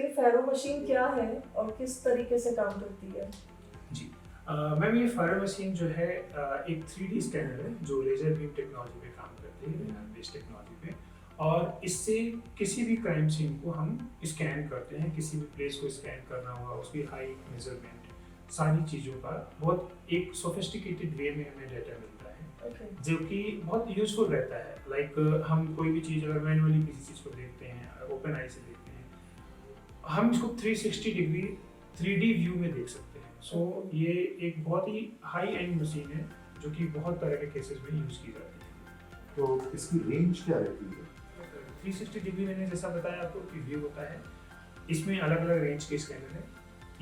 ये फेरो मशीन क्या है और किस तरीके से काम करती है? जी मैम, ये फायर मशीन जो है एक 3D स्कैनर है जो लेजर बीम टेक्नोलॉजी पे काम करती है, बेस टेक्नोलॉजी पे। और इससे किसी भी क्राइम सीन को हम स्कैन करते हैं, किसी भी प्लेस को स्कैन करना हुआ, उसकी हाइट, मेजरमेंट, सारी चीज़ों का बहुत एक सोफिस्टिकेटेड वे में हमें डाटा मिलता है, जो कि बहुत यूजफुल रहता है। लाइक हम कोई भी चीज़ अगर मैनुअली किसी चीज़ को देखते हैं, ओपन आई से देखते हैं, हम इसको 360 डिग्री 3D व्यू में देख सकते हैं। सो ये एक बहुत ही हाई एंड मशीन है जो कि बहुत तरह के केसेस में यूज़ की जाती है। तो इसकी रेंज क्या रहती है? 360 डिग्री मैंने जैसा बताया आपको कि व्यू होता है, इसमें अलग अलग रेंज के स्कैनर है।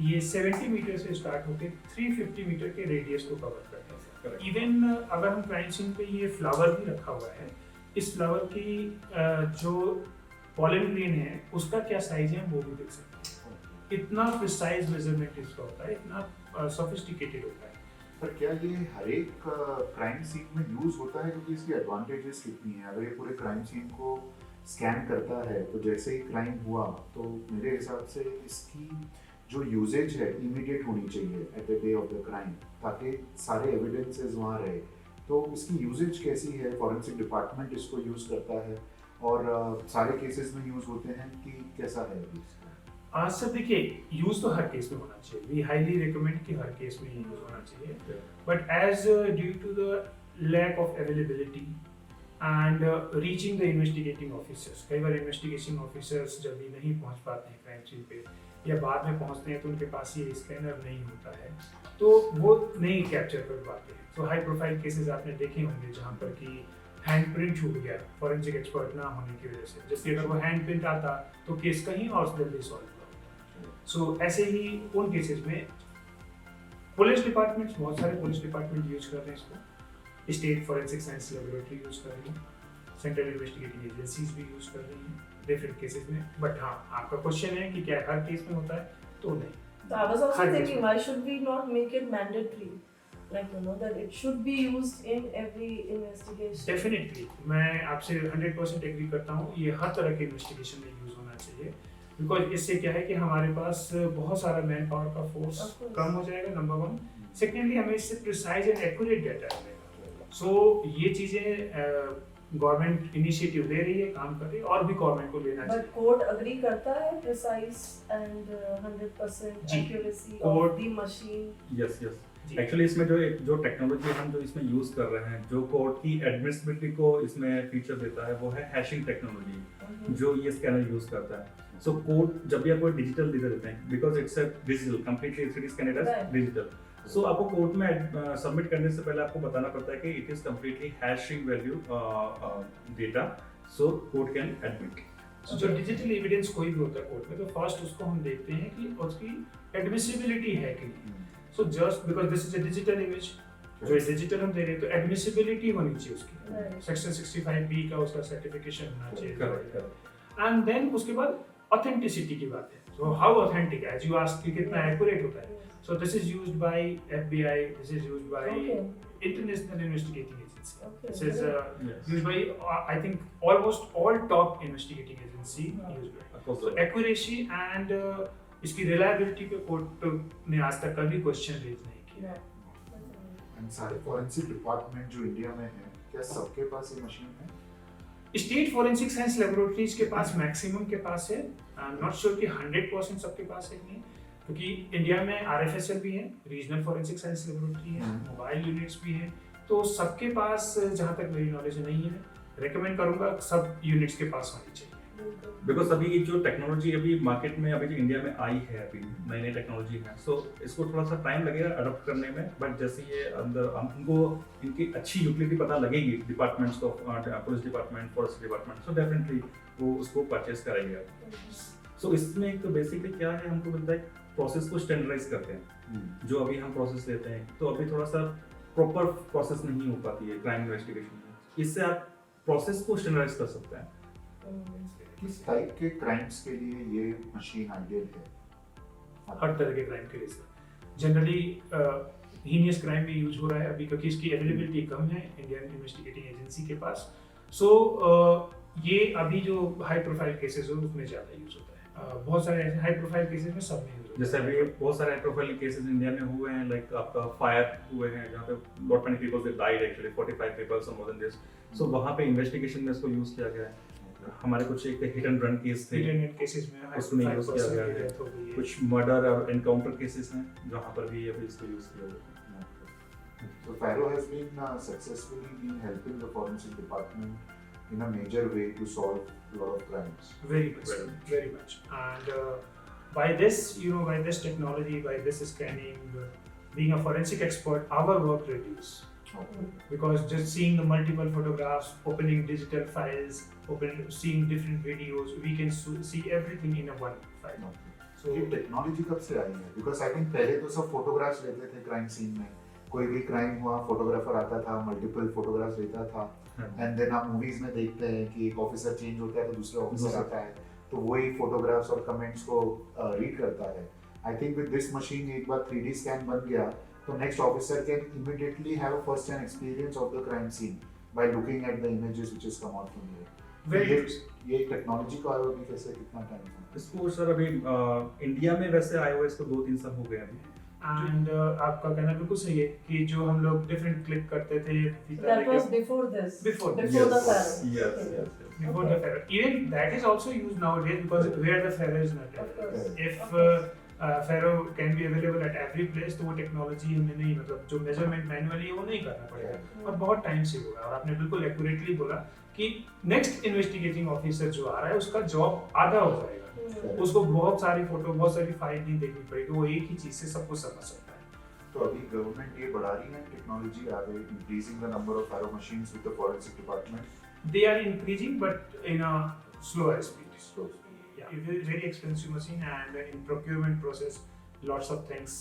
ये 70 मीटर से स्टार्ट होकर 350 मीटर के रेडियस को कवर करता है। इवन अगर हम क्राइम सीन पे ये फ्लावर भी रखा हुआ है, इस फ्लावर की जो पॉलन ग्रेन है उसका क्या साइज है वो भी देख सकते हैं। इतना प्रिसाइज मेजरमेंट इसका होता है, इतना सोफिस्टिकेटेड होता है। पर क्या ये हर एक क्राइम सीन में यूज होता है? क्योंकि इसकी एडवांटेजेस कितनी है? अगर ये पूरे क्राइम सीन को स्कैन करता है तो जैसे ही क्राइम हुआ तो मेरे हिसाब से इसकी जो यूजेज है इमीडिएट होनी चाहिए at the day of the crime, ताकि सारे एविडेंसेस वहाँ रहे। तो इसकी यूजेज कैसी है? फॉरेंसिक डिपार्टमेंट इसको यूज करता है और सारे केसेस में यूज होते हैं कि कैसा है अभी? सर देखिए, यूज तो हर केस में होना चाहिए, वी हाईली रिकमेंड कि हर केस में यूज होना चाहिए। But as due to the lack of availability and reaching the investigating officers, कई बार इन्वेस्टिगेशन ऑफिसर्स जल्दी नहीं पहुंच पाते हैं क्राइम सीन पे, या बाद में पहुंचते हैं तो उनके पास ये स्कैनर नहीं होता है, तो वो नहीं कैप्चर कर पाते हैं। तो हाई प्रोफाइल केसेस आपने देखे होंगे जहाँ पर कि हैंड प्रिंट छूट गया फॉरेंसिक एक्सपर्ट ना होने की वजह से, जबकि अगर वो हैंड प्रिंट आता तो केस कहीं और जल्दी सॉल्व होता। सो ऐसे ही उन केसेस में पुलिस डिपार्टमेंट्स, बहुत सारे पुलिस डिपार्टमेंट यूज कर रहे हैं इसको, state forensic science laboratory use कर रही है, सेंट्रल इन्वेस्टिगेटिंग एजेंसीज भी यूज कर रही हैं डिफरेंट केसेस में। बट हाँ, आपका क्वेश्चन है कि क्या हर केस में होता है, तो नहीं। So I was also her thinking, case why should we not make it mandatory? Like, you know, that it should be used in every investigation. Definitely मैं आपसे 100% एग्री करता हूँ, ये हर तरह के इन्वेस्टिगेशन में यूज होना चाहिए। बिकॉज इससे क्या है कि हमारे पास बहुत सारा मैन पावर का फोर्स कम हो जाएगा, नंबर वन। सेकेंडली हमें इससे प्रिसाइज एंड एक्यूरेट डाटा मिलेगा। सो ये चीज़ें गवर्नमेंट इनिशिएटिव ले रही है, काम कर रही है, और भी गवर्नमेंट को लेना चाहिए। But court agree करता है precise and 100% जी, accuracy court- of the machine. Yes actually इसमें जो टेक्नोलॉजी हम जो इसमें यूज कर रहे हैं, जो कोर्ट की एडमिसिबिलिटी को इसमें फीचर देता है, वो है हैशिंग टेक्नोलॉजी जो ये स्कैनर यूज करता है। सो कोर्ट जब भी आपको डिजिटल डेटा देते हैं, because it's a digital completely 3D scanner as digital, so आपको कोर्ट में सबमिट करने से पहले आपको बताना पड़ता है कि it is completely hashing value data, so court can admit. जो डिजिटल एविडेंस कोई भी होता है कोर्ट में, तो फर्स्ट उसको हम देखते हैं कि उसकी एडमिसिबिलिटी है कि नहीं। So just because this is a digital image, जो डिजिटल हम दे रहे हैं, तो एडमिसिबिलिटी होनी चाहिए उसकी, सेक्शन 65B का उसका सर्टिफिकेशन होना चाहिए। एंड देन उसके बाद ऑथेंटिसिटी की बात है, so how authentic, as you ask कि कितना एक्यूरेट होता है। So this is used by FBI, this is used by international investigating agency, this is used by I think almost all top investigating agency used by. So accuracy and इसकी reliability पे court ने आज तक कभी question raise नहीं किया। And सारे forensic department जो इंडिया में है, क्या सबके पास ये मशीन है? स्टेट फॉरेंसिक साइंस लेबोरेटरीज के पास मैक्सिमम के पास है। आई एम नॉट श्योर कि 100% सबके पास है कि नहीं, क्योंकि इंडिया में RFSL भी है, रीजनल फॉरेंसिक साइंस लेबोरेटरी है, मोबाइल यूनिट्स भी हैं, तो सबके पास जहाँ तक मेरी नॉलेज नहीं है। रिकमेंड करूँगा सब यूनिट्स के पास होनी चाहिए। बिकॉज अभी ये जो टेक्नोलॉजी अभी मार्केट में अभी जो इंडिया में आई है, अभी नई नई टेक्नोलॉजी है, सो इसको थोड़ा सा टाइम लगेगा अडॉप्ट करने में। बट जैसे ये अंदर हमको इनकी अच्छी यूटिलिटी पता लगेगी डिपार्टमेंट्स को, police department, forest department, so definitely वो उसको परचेज करेंगे। सो इसमें एक बेसिकली क्या है, हमको मिलता है प्रोसेस को स्टैंडर्डाइज करते हैं। जो अभी हम प्रोसेस लेते हैं, तो अभी थोड़ा सा प्रॉपर प्रोसेस नहीं हो पाती है क्राइम इन्वेस्टिगेशन में। इससे आप प्रोसेस को स्टैंडर्डाइज कर सकते हैं। किस टाइप के क्राइम्स के लिए ये मशीन आइडियल है? हर तरह के क्राइम के लिए सर, जनरली हीनियस क्राइम में यूज हो रहा है अभी, क्योंकि इसकी अवेलेबिलिटी कम है इंडियन इन्वेस्टिगेटिंग एजेंसी के पास। सो ये अभी जो हाई प्रोफाइल केसेस हो उसमें ज़्यादा यूज होता है। बहुत सारे ऐसे हाई प्रोफाइल केसेस में सब में यूज होता जैसे है। अभी बहुत सारे प्रोफाइल केसेस इंडिया में हुए हैं, लाइक आपका फायर हुए हैं जहाँ पे lot many people they died actually 45 people और मोर देन दिस। सो वहाँ पे इन्वेस्टिगेशन में इसको यूज किया गया है। हमारे कुछ एक हिट एंड रन केस थे, इंडियन केसेस में उसमें यूज किया गया है। death हो गई है। कुछ मर्डर और एनकाउंटर केसेस हैं जहाँ पर भी अभी इसको यूज किया गया है। So Faro has been successfully been helping the forensic department in a major way to solve a lot of crimes. Very much, Very very much. And by this, by this technology, by this scanning, being a forensic expert, our work reduces. Okay. Because just seeing the multiple photographs, opening digital files, seeing different videos, we can see everything in a one file. So ये technology कब से आई है? Because I think पहले तो सब photographs लेते थे crime scene में, कोई भी क्राइम हुआ फोटोग्राफर आता था, मल्टीपल फोटोग्राफ्स लेता था, एंड देन आप मूवीज में देखते हैं कि एक ऑफिसर चेंज होता है तो दूसरा ऑफिसर आता है, तो वही फोटोग्राफ्स और कमेंट्स को रीड करता है। I think with this machine एक बार 3D स्कैन बन गया तो next officer can immediately have a first hand experience of the crime scene by looking at the images which is come out from here. Very ये technology को आए हुए कैसे कितना टाइम हुआ? इसको सर अभी इंडिया में वैसे आए हुए इसको 2-3 साल हो गए अभी। एंड आपका कहना बिल्कुल सही है कि जो हम लोग डिफरेंट क्लिक करते थे That was before this. Before the Yes, Pharaoh. yes, Okay. yes, yes. before Okay. the Pharaoh. Even that is also used nowadays because where the Pharaoh is not Of course. there. If Of course. Pharaoh can be available at every place तो वो technology हमें नहीं, मतलब जो measurement manually वो नहीं करना पड़ेगा और बहुत टाइम से होगा। और आपने बिल्कुल एक्यूरेटली बोला कि नेक्स्ट इन्वेस्टिगेटिंग ऑफिसर जो आ रहा है उसका जॉब आधा हो जाएगा, Hmm. उसको बहुत सारी फोटो बहुत सारी फाइल नहीं देखनी पड़ेगी, वो एक ही चीज से सब कुछ समझ सकता है। तो अभी गवर्नमेंट ये बढ़ा रही है technology, are they increasing the number of Faro machines with the forensic department? They are increasing but in a slower speed. So Yeah, it is very expensive machine and in procurement process lots of things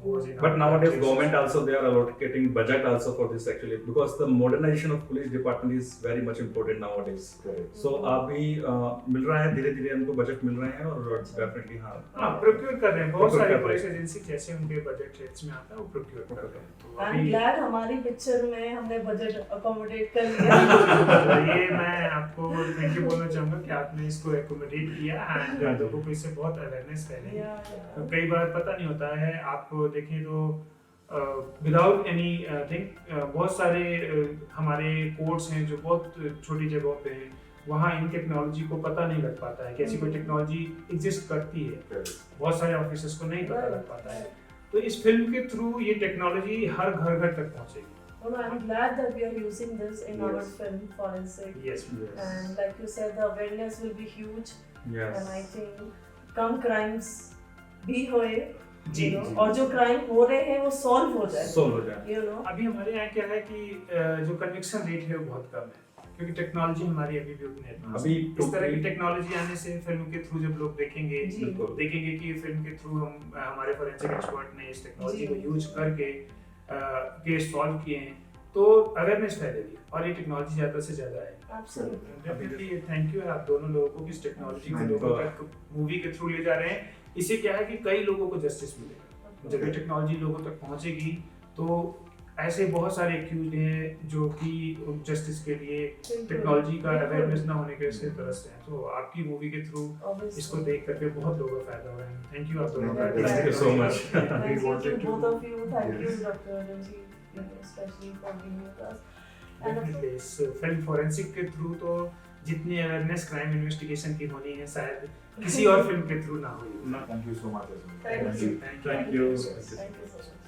goes in. But nowadays government also they are allocating budget also for this actually because the modernization of police department is very much important nowadays. correct. So अभी मिल रहा है धीरे धीरे हमको budget मिल रहे हैं और definitely हाँ हाँ प्रोक्योर कर रहे हैं, बहुत Procure सारी कर रहे पुलिस हैं। एजेंसी जैसे उनके बजट रेट्स में आता है वो प्रोक्योर कर रहे हैं। तो I'm अभी glad हमारी पिक्चर में हमने बजट अकोमोडेट कर लिया। ये मैं आपको थैंक यू बोलना चाहूंगा कि आपने इसको एकोमोडेट किया एंड लोगों को इससे बहुत अवेयरनेस फैली। Yeah, तो yeah. कई बार पता नहीं होता है, आप देखें तो विदाउट एनी थिंग बहुत सारे हमारे कोर्ट्स हैं जो बहुत छोटी जगहों पे हैं, वहाँ इन टेक्नोलॉजी को पता नहीं लग पाता है कि ऐसी कोई टेक्नोलॉजी एग्जिस्ट करती है, Correct. बहुत सारे ऑफिसर्स को नहीं पता लग पाता है। तो इस फिल्म के थ्रू ये टेक्नोलॉजी हर घर घर तक पहुंचेगी। No, no, I'm glad that we are using this in our Yes. film forensic. Yes And like you said, the awareness will be huge. yes And I think come crimes भी होए, जी, you know, जी। और जो crime हो रहे हैं वो solve हो जाए, सोल्व हो जाए। you know. अभी हमारे यहाँ क्या है कि जो कन्विक्शन रेट है वो बहुत कम है क्योंकि टेक्नोलॉजी हमारी अभी भी उतनी advanced अभी है। इस तरह की टेक्नोलॉजी आने से फिल्म के थ्रू जब लोग देखेंगे जी। तो देखेंगे कि फिल्म के थ्रू हम हमारे फोरेंसिक एक्सपर्ट ने इस टेक्नोलॉजी जी। को यूज करके केस सॉल्व किए हैं, तो अवेयरनेस फैलेगी और ये टेक्नोलॉजी ज़्यादा से ज़्यादा है। Absolutely. डेफिनेटली थैंक यू आप दोनों लोगों को कि इस टेक्नोलॉजी को Thank लोगों you. तक मूवी के थ्रू ले जा रहे हैं। इससे क्या है कि कई लोगों को जस्टिस मिलेगा। जब ये टेक्नोलॉजी लोगों तक पहुंचेगी तो ऐसे बहुत सारे एक्यूज हैं जो कि जस्टिस के लिए टेक्नोलॉजी का अवेयरनेस ना होने के से तरसते हैं, तो आपकी मूवी के थ्रू Obviously. इसको देख करके बहुत लोगों को फायदा हो रहा है। थैंक यू आप दोनों का। Thank you so much. Thank We you wanted to to- both of you. Thank you, Yes. Dr. Ranji, you know, especially for being with us. And of Definitely, इस फिल्म फोरेंसिक के through तो जितनी awareness crime investigation की होनी है शायद किसी और फिल्म के थ्रू ना हुई। Thank you so much as well. Thank Thank you. you. Thank you. Thank you. Thank you so much.